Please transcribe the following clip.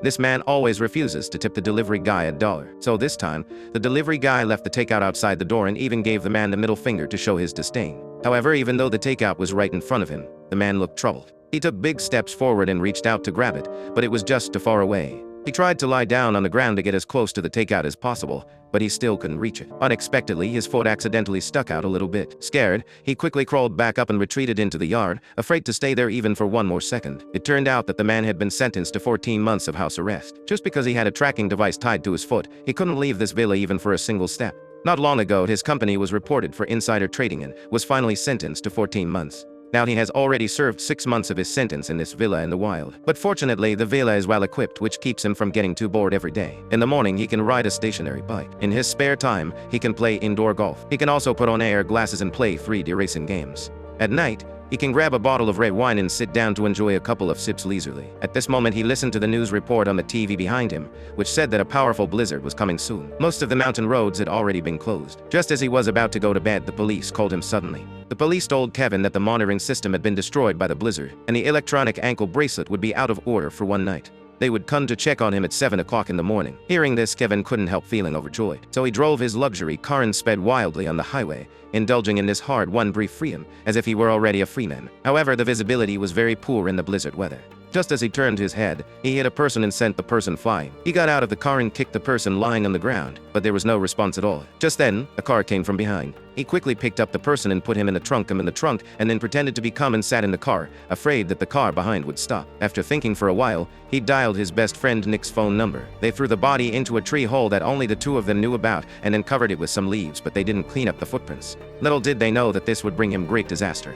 This man always refuses to tip the delivery guy $1. So this time, the delivery guy left the takeout outside the door and even gave the man the middle finger to show his disdain. However, even though the takeout was right in front of him, the man looked troubled. He took big steps forward and reached out to grab it, but it was just too far away. He tried to lie down on the ground to get as close to the takeout as possible, but he still couldn't reach it. Unexpectedly, his foot accidentally stuck out a little bit. Scared, he quickly crawled back up and retreated into the yard, afraid to stay there even for one more second. It turned out that the man had been sentenced to 14 months of house arrest. Just because he had a tracking device tied to his foot, he couldn't leave this villa even for a single step. Not long ago, his company was reported for insider trading and was finally sentenced to 14 months. Now he has already served 6 months of his sentence in this villa in the wild. But fortunately, the villa is well equipped, which keeps him from getting too bored every day. In the morning, he can ride a stationary bike. In his spare time, he can play indoor golf. He can also put on AR glasses and play 3D racing games. At night, he can grab a bottle of red wine and sit down to enjoy a couple of sips leisurely. At this moment, he listened to the news report on the TV behind him, which said that a powerful blizzard was coming soon. Most of the mountain roads had already been closed. Just as he was about to go to bed, the police called him suddenly. The police told Kevin that the monitoring system had been destroyed by the blizzard, and the electronic ankle bracelet would be out of order for one night. They would come to check on him at 7 o'clock in the morning. Hearing this, Kevin couldn't help feeling overjoyed. So he drove his luxury car and sped wildly on the highway, indulging in this hard-won brief freedom, as if he were already a free man. However, the visibility was very poor in the blizzard weather. Just as he turned his head, he hit a person and sent the person flying. He got out of the car and kicked the person lying on the ground, but there was no response at all. Just then, a car came from behind. He quickly picked up the person and put him in the trunk, and then pretended to be calm and sat in the car, afraid that the car behind would stop. After thinking for a while, he dialed his best friend Nick's phone number. They threw the body into a tree hole that only the two of them knew about, and then covered it with some leaves, but they didn't clean up the footprints. Little did they know that this would bring him great disaster.